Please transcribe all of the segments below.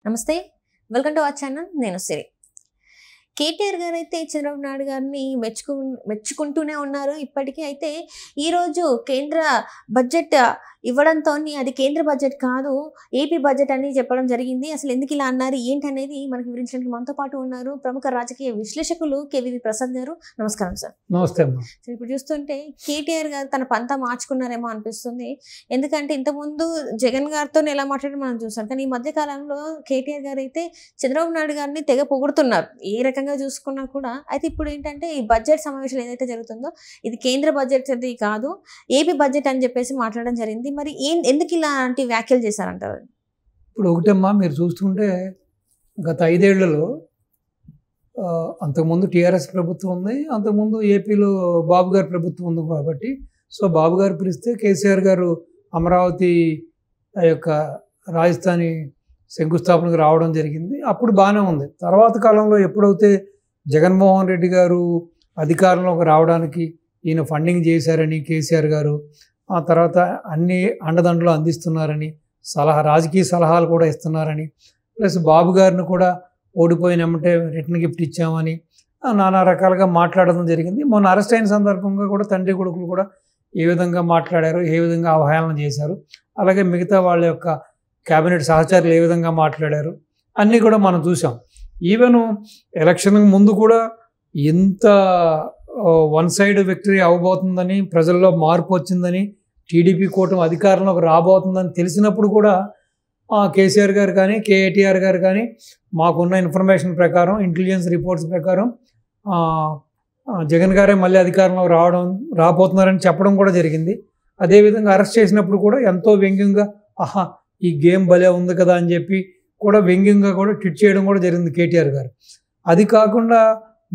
నమస్తే, welcome to our channel. నేను సిరి. కేటీఆర్ గారు అయితే చంద్రబాబు నాయుడు గారిని మెచ్చుకుంటూనే ఉన్నారు. ఇప్పటికీ అయితే ఈరోజు కేంద్ర బడ్జెట్ ఇవ్వడంతో అది కేంద్ర బడ్జెట్ కాదు, ఏపీ బడ్జెట్ అని చెప్పడం జరిగింది. అసలు ఎందుకు ఇలా అన్నారు, ఏంటి అనేది మనకు వివరించడానికి మనతో పాటు ఉన్నారు ప్రముఖ రాజకీయ విశ్లేషకులు కేవీవి ప్రసాద్ గారు. నమస్కారం సార్. నమస్తే అమ్మా. ఇప్పుడు చూస్తుంటే కేటీఆర్ గారు తన పంతా మార్చుకున్నారేమో అనిపిస్తుంది. ఎందుకంటే ఇంతకుముందు జగన్ గారితో ఎలా మాట్లాడి మనం చూసాం, కానీ ఈ మధ్య కాలంలో కేటీఆర్ గారు అయితే చంద్రబాబు నాయుడు గారిని తెగ పొగుడుతున్నారు ఏ రకంగా చూసుకున్నా కూడా. అయితే ఇప్పుడు ఏంటంటే ఈ బడ్జెట్ సమావేశాలు ఏదైతే జరుగుతుందో ఇది కేంద్ర బడ్జెట్ అది కాదు, ఏపీ బడ్జెట్ అని చెప్పేసి మాట్లాడడం జరిగింది. మరి ఎందుకు ఇలాంటి వ్యాఖ్యలు చేశారంటారు? ఇప్పుడు ఒకటమ్మా, మీరు చూస్తుంటే గత 5 ఏళ్లలో అంతకుముందు టీఆర్ఎస్ ప్రభుత్వం ఉంది, అంతకుముందు ఏపీలో బాబు గారి ప్రభుత్వం ఉంది కాబట్టి సో బాబు గారు పిలిస్తే కేసీఆర్ గారు అమరావతి యొక్క రాజధాని శంకుస్థాపనకు రావడం జరిగింది. అప్పుడు బాగానే ఉంది. తర్వాత కాలంలో ఎప్పుడైతే జగన్మోహన్ రెడ్డి గారు అధికారంలోకి రావడానికి ఈయన ఫండింగ్ చేశారని కేసీఆర్ గారు, ఆ తర్వాత అన్ని అండదండలు అందిస్తున్నారని, రాజకీయ సలహాలు కూడా ఇస్తున్నారని, ప్లస్ బాబు గారిని కూడా ఓడిపోయినామంటే రిటర్న్ గిఫ్ట్ ఇచ్చామని నానా రకాలుగా మాట్లాడడం జరిగింది. మొన్న అరెస్ట్ అయిన సందర్భంగా కూడా తండ్రి కొడుకులు కూడా ఏ విధంగా మాట్లాడారు, ఏ విధంగా అవహేళన చేశారు, అలాగే మిగతా వాళ్ళ యొక్క క్యాబినెట్ సహచరులు ఏ విధంగా మాట్లాడారు అన్నీ కూడా మనం చూసాం. ఈవెన్ ఎలక్షన్కి ముందు కూడా ఎంత వన్ సైడ్ విక్టరీ అవబోతుందని, ప్రజల్లో మార్పు వచ్చిందని, టీడీపీ కూటమి అధికారంలోకి రాబోతుందని తెలిసినప్పుడు కూడా కేసీఆర్ గారు కానీ కేటీఆర్ గారు కానీ మాకున్న ఇన్ఫర్మేషన్ ప్రకారం, ఇంటెలిజెన్స్ రిపోర్ట్స్ ప్రకారం జగన్ గారే మళ్ళీ అధికారంలోకి రాబోతున్నారని చెప్పడం కూడా జరిగింది. అదేవిధంగా అరెస్ట్ చేసినప్పుడు కూడా ఎంతో వ్యంగ్యంగా ఈ గేమ్ భలే ఉంది కదా అని చెప్పి కూడా వ్యంగ్యంగా కూడా ట్వీట్ చేయడం కూడా జరిగింది కేటీఆర్ గారు. అది కాకుండా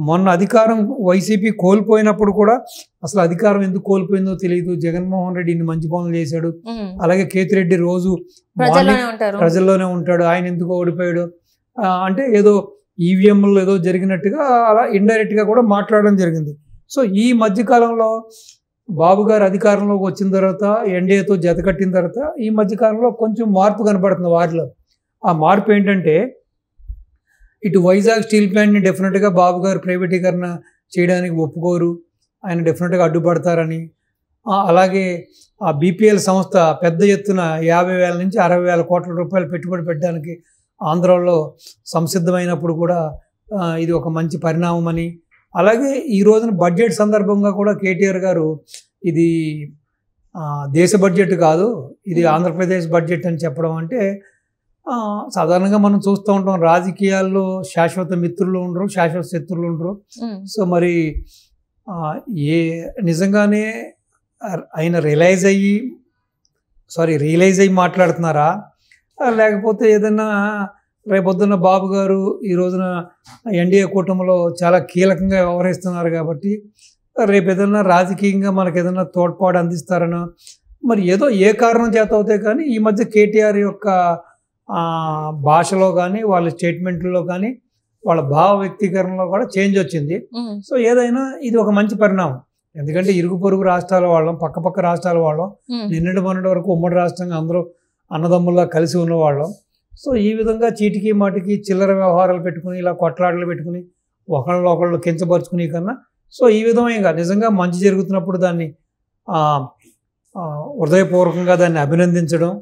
మొన్న అధికారం వైసీపీ కోల్పోయినప్పుడు కూడా అసలు అధికారం ఎందుకు కోల్పోయిందో తెలియదు, జగన్మోహన్ రెడ్డి ఇన్ని మంచి పనులు చేశాడు, అలాగే కేతిరెడ్డి రోజు ప్రజల్లోనే ఉంటాడు, ఆయన ఎందుకు ఓడిపోయాడు అంటే ఏదో ఈవీఎంలు ఏదో జరిగినట్టుగా అలా ఇండైరెక్ట్గా కూడా మాట్లాడడం జరిగింది. సో ఈ మధ్యకాలంలో బాబు గారు అధికారంలోకి వచ్చిన తర్వాత, ఎన్డీఏతో జత కట్టిన తర్వాత ఈ మధ్యకాలంలో కొంచెం మార్పు కనపడుతుంది వారిలో. ఆ మార్పు ఏంటంటే, ఇటు వైజాగ్ స్టీల్ ప్లాంట్ని డెఫినెట్గా బాబు గారు ప్రైవేటీకరణ చేయడానికి ఒప్పుకోరు, ఆయన డెఫినెట్గా అడ్డుపడతారని, అలాగే ఆ బీపీఎల్ సంస్థ పెద్ద ఎత్తున 50,000 నుంచి 60,000 కోట్ల రూపాయలు పెట్టుబడి పెట్టడానికి ఆంధ్రాలో సంసిద్ధమైనప్పుడు కూడా ఇది ఒక మంచి పరిణామం అని, అలాగే ఈ రోజున బడ్జెట్ సందర్భంగా కూడా కేటీఆర్ గారు ఇది దేశ బడ్జెట్ కాదు, ఇది ఆంధ్రప్రదేశ్ బడ్జెట్ అని చెప్పడం అంటే, సాధారణంగా మనం చూస్తూ ఉంటాం రాజకీయాల్లో శాశ్వత మిత్రులు ఉండరు, శాశ్వత శత్రువులు ఉండరు. సో మరి నిజంగానే ఆయన రియలైజ్ అయ్యి మాట్లాడుతున్నారా, లేకపోతే ఏదైనా రేపొద్దున బాబు గారు ఈ రోజున ఎన్డీఏ కూటమిలో చాలా కీలకంగా వ్యవహరిస్తున్నారు కాబట్టి రేపు ఏదైనా రాజకీయంగా మనకు ఏదైనా తోడ్పాటు అందిస్తారనో, మరి ఏదో ఏ కారణం చేత అవుతాయి. కానీ ఈ మధ్య కేటీఆర్ యొక్క భాషలో కానీ, వాళ్ళ స్టేట్మెంట్లో కానీ, వాళ్ళ భావ వ్యక్తీకరణలో కూడా చేంజ్ వచ్చింది. సో ఏదైనా ఇది ఒక మంచి పరిణామం. ఎందుకంటే ఇరుగు పొరుగు రాష్ట్రాల వాళ్ళం, పక్క రాష్ట్రాల వాళ్ళం, నిన్నటి మొన్నటి వరకు ఉమ్మడి రాష్ట్రంగా అందరూ అన్నదమ్ముల్లా కలిసి ఉన్నవాళ్ళం. సో ఈ విధంగా చీటికి మాటికి చిల్లర వ్యవహారాలు పెట్టుకుని, ఇలా కొట్లాటలు పెట్టుకుని ఒకళ్ళు కించపరుచుకునే కన్నా, సో ఈ విధంగా నిజంగా మంచి జరుగుతున్నప్పుడు దాన్ని హృదయపూర్వకంగా దాన్ని అభినందించడం,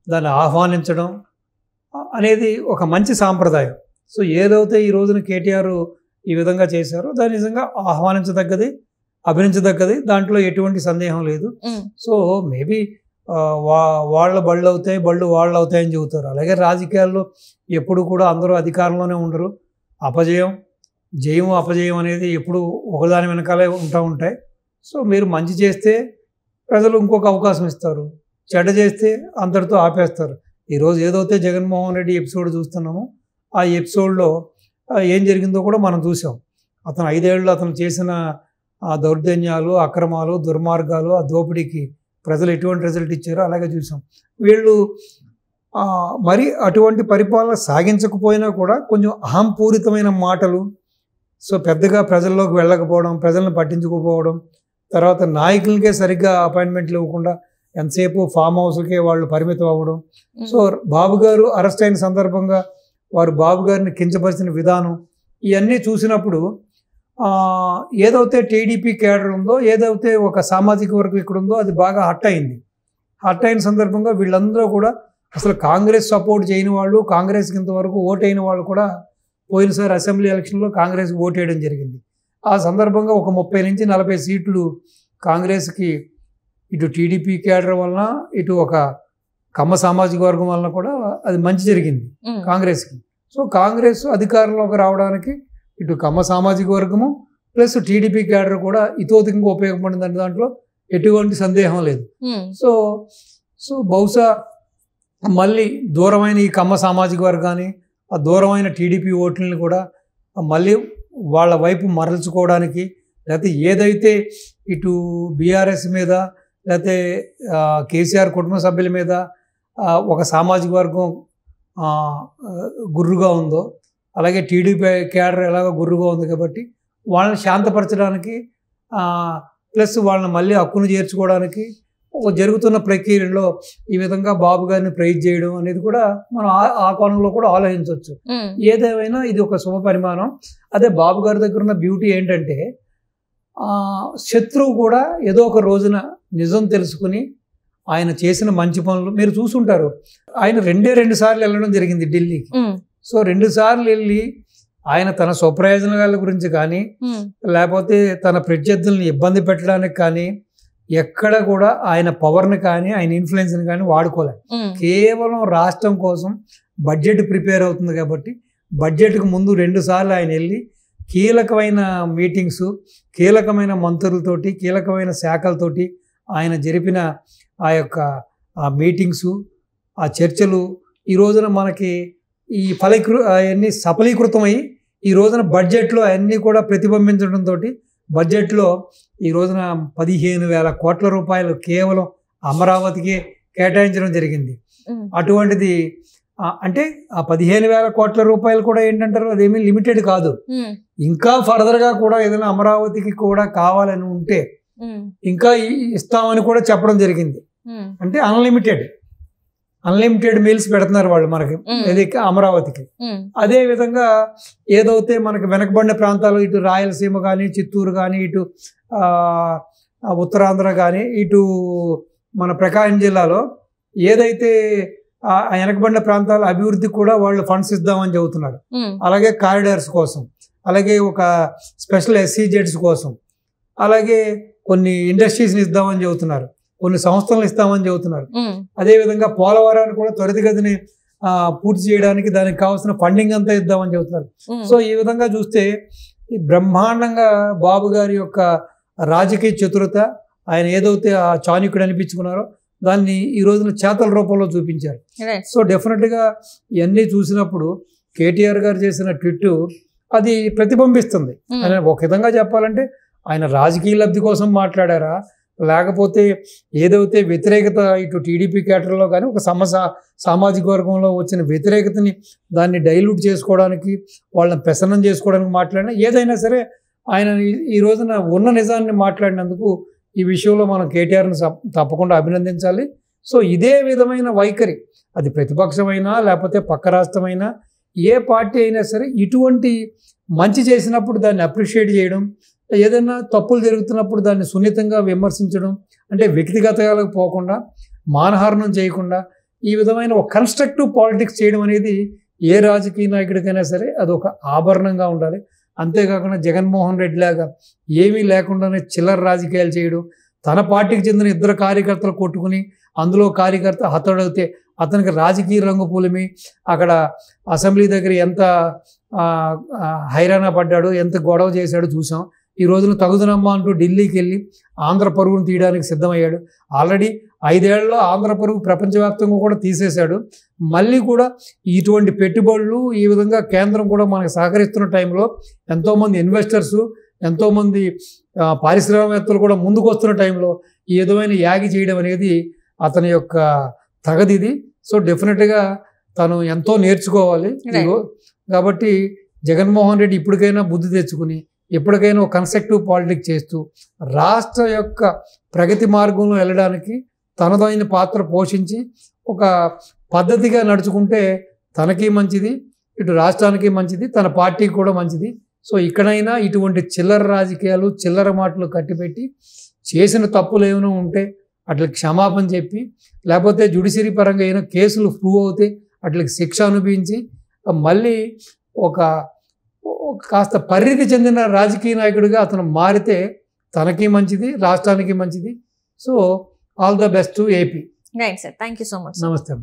దాన్ని ఆహ్వానించడం అనేది ఒక మంచి సాంప్రదాయం. సో ఏదైతే ఈ రోజున కేటీఆర్ ఈ విధంగా చేశారో దాన్ని నిజంగా ఆహ్వానించదగ్గది, అభినంచదగ్గది, దాంట్లో ఎటువంటి సందేహం లేదు. సో మేబీ వాళ్ళ బళ్ళు అవుతాయి, బళ్ళు వాళ్ళు అవుతాయని చెబుతారు. అలాగే రాజకీయాల్లో ఎప్పుడు కూడా అందరూ అధికారంలోనే ఉండరు. అపజయం అనేది ఎప్పుడు ఒకదాని వెనకాలే ఉంటాయి. సో మీరు మంచి చేస్తే ప్రజలు ఇంకొక అవకాశం ఇస్తారు, చెడ్డ చేస్తే అంతటితో ఆపేస్తారు. ఈరోజు ఏదైతే జగన్మోహన్ రెడ్డి ఎపిసోడ్ చూస్తున్నామో ఆ ఎపిసోడ్లో ఏం జరిగిందో కూడా మనం చూసాం. అతను 5 ఏళ్ళు అతను చేసిన దౌర్జన్యాలు, అక్రమాలు, దుర్మార్గాలు, ఆ దోపిడీకి ప్రజలు ఎటువంటి రిజల్ట్ ఇచ్చారో అలాగే చూసాం. వీళ్ళు మరి అటువంటి పరిపాలన సాగించకపోయినా కూడా కొంచెం అహంపూరితమైన మాటలు, సో పెద్దగా ప్రజల్లోకి వెళ్ళకపోవడం, ప్రజలను పట్టించుకోకపోవడం, తర్వాత నాయకులకే సరిగ్గా అపాయింట్మెంట్లు ఇవ్వకుండా ఎంతసేపు ఫామ్ హౌస్కే వాళ్ళు పరిమితం అవ్వడం. సో బాబు గారు అరెస్ట్ అయిన సందర్భంగా వారు బాబు గారిని కించపరిచిన విధానం ఇవన్నీ చూసినప్పుడు ఏదైతే టీడీపీ కేడర్ ఉందో, ఏదైతే ఒక సామాజిక వర్గం ఇక్కడ ఉందో అది బాగా హట్ అయింది. హట్ అయిన సందర్భంగా వీళ్ళందరూ కూడా అసలు కాంగ్రెస్ సపోర్ట్ చేయని వాళ్ళు, కాంగ్రెస్కి ఇంతవరకు ఓటైన వాళ్ళు కూడా పోయినసారి అసెంబ్లీ ఎలక్షన్లో కాంగ్రెస్కి ఓటేయడం జరిగింది. ఆ సందర్భంగా ఒక 30 నుంచి 40 సీట్లు కాంగ్రెస్కి ఇటు టీడీపీ కేడర్ వలన, ఇటు ఒక కమ్మ సామాజిక వర్గం వలన కూడా అది మంచి జరిగింది కాంగ్రెస్కి. సో కాంగ్రెస్ అధికారంలోకి రావడానికి ఇటు కమ్మ సామాజిక వర్గము ప్లస్ టీడీపీ కేడర్ కూడా ఇతోధికంగా ఉపయోగపడిందని దాంట్లో ఎటువంటి సందేహం లేదు. సో బహుశా మళ్ళీ దూరమైన ఈ కమ్మ సామాజిక వర్గాన్ని, ఆ దూరమైన టీడీపీ ఓట్లని కూడా మళ్ళీ వాళ్ళ వైపు మరల్చుకోవడానికి, లేకపోతే ఏదైతే ఇటు బీఆర్ఎస్ మీద లేకపోతే కేసీఆర్ కుటుంబ సభ్యుల మీద ఒక సామాజిక వర్గం గుర్రుగా ఉందో, అలాగే టీడీపీ కేడర్ ఎలాగో గుర్రుగా ఉంది కాబట్టి వాళ్ళని శాంతపరచడానికి ప్లస్ వాళ్ళని మళ్ళీ హక్కును చేర్చుకోవడానికి ఒక జరుగుతున్న ప్రక్రియలో ఈ విధంగా బాబు గారిని ప్రైజ్ చేయడం అనేది కూడా మనం ఆ కోణంలో కూడా ఆలోచించవచ్చు. ఏదేమైనా ఇది ఒక శుభ పరిమాణం. అదే బాబు గారి దగ్గర ఉన్న బ్యూటీ ఏంటంటే శత్రువు కూడా ఏదో ఒక రోజున నిజం తెలుసుకుని ఆయన చేసిన మంచి పనులు మీరు చూసుంటారు. ఆయన 2 సార్లు వెళ్ళడం జరిగింది ఢిల్లీకి. సో 2 సార్లు వెళ్ళి ఆయన తన స్వప్రయోజనాల గురించి కానీ లేకపోతే తన ప్రత్యర్థుల్ని ఇబ్బంది పెట్టడానికి కానీ ఎక్కడ కూడా ఆయన పవర్ని కానీ ఆయన ఇన్ఫ్లుయెన్స్ని కానీ వాడుకోలేదు. కేవలం రాష్ట్రం కోసం బడ్జెట్ ప్రిపేర్ అవుతుంది కాబట్టి బడ్జెట్కు ముందు 2 సార్లు ఆయన వెళ్ళి కీలకమైన మీటింగ్స్, కీలకమైన మంత్రులతోటి, కీలకమైన శాఖలతోటి ఆయన జరిపిన ఆ యొక్క మీటింగ్సు, ఆ చర్చలు ఈ రోజున మనకి ఈ అవన్నీ సఫలీకృతమై ఈ రోజున బడ్జెట్లో అవన్నీ కూడా ప్రతిబింబించడంతో బడ్జెట్లో ఈ రోజున 15,000 కోట్ల రూపాయలు కేవలం అమరావతికే కేటాయించడం జరిగింది. అటువంటిది అంటే ఆ 15,000 కోట్ల రూపాయలు కూడా ఏంటంటారు, అదేమీ లిమిటెడ్ కాదు. ఇంకా ఫర్దర్గా కూడా ఏదైనా అమరావతికి కూడా కావాలని ఉంటే ఇంకా ఇస్తామని కూడా చెప్పడం జరిగింది. అంటే అన్లిమిటెడ్ మీల్స్ పెడుతున్నారు వాళ్ళు మనకి ఇది అమరావతికి. అదే విధంగా ఏదైతే మనకి వెనకబడిన ప్రాంతాలు ఇటు రాయలసీమ కానీ, చిత్తూరు కానీ, ఇటు ఉత్తరాంధ్ర కానీ, ఇటు మన ప్రకాశం జిల్లాలో ఏదైతే వెనకబడిన ప్రాంతాల అభివృద్ధికి కూడా వాళ్ళు ఫండ్స్ ఇద్దామని చెబుతున్నారు. అలాగే కారిడార్స్ కోసం, అలాగే ఒక స్పెషల్ SEZs కోసం, అలాగే కొన్ని ఇండస్ట్రీస్ని ఇద్దామని చెబుతున్నారు, కొన్ని సంస్థలను ఇస్తామని చెబుతున్నారు. అదేవిధంగా పోలవరాన్ని కూడా త్వరితగతిని పూర్తి చేయడానికి దానికి కావాల్సిన ఫండింగ్ అంతా ఇద్దామని చెబుతున్నారు. సో ఈ విధంగా చూస్తే ఈ బ్రహ్మాండంగా బాబు గారి యొక్క రాజకీయ చతురత, ఆయన ఏదైతే ఆ చాణక్యుడు అనిపించుకున్నారో దాన్ని ఈ రోజున చేతల రూపంలో చూపించారు. సో డెఫినెట్గా ఇవన్నీ చూసినప్పుడు కేటీఆర్ గారు చేసిన ట్వీట్ అది ప్రతిబింబిస్తుంది. ఒక విధంగా చెప్పాలంటే ఆయన రాజకీయ లబ్ధి కోసం మాట్లాడారా, లేకపోతే ఏదైతే వ్యతిరేకత ఇటు టీడీపీ కేటర్లో కానీ ఒక సామాజిక వర్గంలో వచ్చిన వ్యతిరేకతని దాన్ని డైల్యూట్ చేసుకోవడానికి, వాళ్ళని ప్రసన్నం చేసుకోవడానికి మాట్లాడినా, ఏదైనా సరే ఆయన ఈ రోజున ఉన్న నిజాన్ని మాట్లాడినందుకు ఈ విషయంలో మనం కేటీఆర్ని తప్పకుండా అభినందించాలి. సో ఇదే విధమైన వైఖరి అది ప్రతిపక్షమైనా లేకపోతే పక్క రాష్ట్రమైనా ఏ పార్టీ అయినా సరే ఇటువంటి మంచి చేసినప్పుడు దాన్ని అప్రిషియేట్ చేయడం, ఏదైనా తప్పులు జరుగుతున్నప్పుడు దాన్ని సున్నితంగా విమర్శించడం, అంటే వ్యక్తిగతాలకు పోకుండా మానహారణం చేయకుండా ఈ విధమైన ఒక కన్స్ట్రక్టివ్ పాలిటిక్స్ చేయడం అనేది ఏ రాజకీయ నాయకుడికైనా సరే అది ఒక ఆభరణంగా ఉండాలి. అంతేకాకుండా జగన్మోహన్ రెడ్డి లాగా ఏమీ లేకుండానే చిల్లర రాజకీయాలు చేయడం, తన పార్టీకి చెందిన 2 కార్యకర్తలు కొట్టుకుని అందులో కార్యకర్త హతడవుతే అతనికి రాజకీయ రంగు పూలమి అక్కడ అసెంబ్లీ దగ్గర ఎంత హైరాణ పడ్డాడు, ఎంత గొడవ చేశాడో చూసాం. ఈ రోజున తగుదనమ్మా అంటూ ఢిల్లీకి వెళ్ళి ఆంధ్ర పరుగును తీయడానికి సిద్ధమయ్యాడు. ఆల్రెడీ 5 ఏళ్లలో ఆంధ్ర పరుగు ప్రపంచవ్యాప్తంగా కూడా తీసేశాడు. మళ్ళీ కూడా ఇటువంటి పెట్టుబడులు ఈ విధంగా కేంద్రం కూడా మనకు సహకరిస్తున్న టైంలో ఎంతోమంది ఇన్వెస్టర్సు, ఎంతోమంది పారిశ్రామికవేత్తలు కూడా ముందుకు వస్తున్న టైంలో ఈ విధమైన యాగి చేయడం అనేది అతని యొక్క తగదిది. సో డెఫినెట్గా తను ఎంతో నేర్చుకోవాలి. కాబట్టి జగన్మోహన్ రెడ్డి ఇప్పటికైనా బుద్ధి తెచ్చుకుని ఎప్పటికైనా ఒక కన్స్ట్రక్టివ్ పాలిటిక్స్ చేస్తూ రాష్ట్ర యొక్క ప్రగతి మార్గంలో వెళ్ళడానికి తనదైన పాత్ర పోషించి ఒక పద్ధతిగా నడుచుకుంటే తనకి మంచిది, ఇటు రాష్ట్రానికి మంచిది, తన పార్టీకి కూడా మంచిది. సో ఇక్కడైనా ఇటువంటి చిల్లర రాజకీయాలు, చిల్లర మాటలు కట్టిపెట్టి చేసిన తప్పులు ఏమైనా ఉంటే అట్లకి క్షమాపణ చెప్పి, లేకపోతే జ్యుడిషియరీ పరంగా అయినా కేసులు ప్రూవ్ అవుతే అట్లకి శిక్ష అనుభవించి మళ్ళీ ఒక కాస్త పరిణితి చెందిన రాజకీయ నాయకుడిగా అతను మారితే తనకి మంచిది, రాష్ట్రానికి మంచిది. So all the best to AP. Right sir, thank you so much. నమస్తే.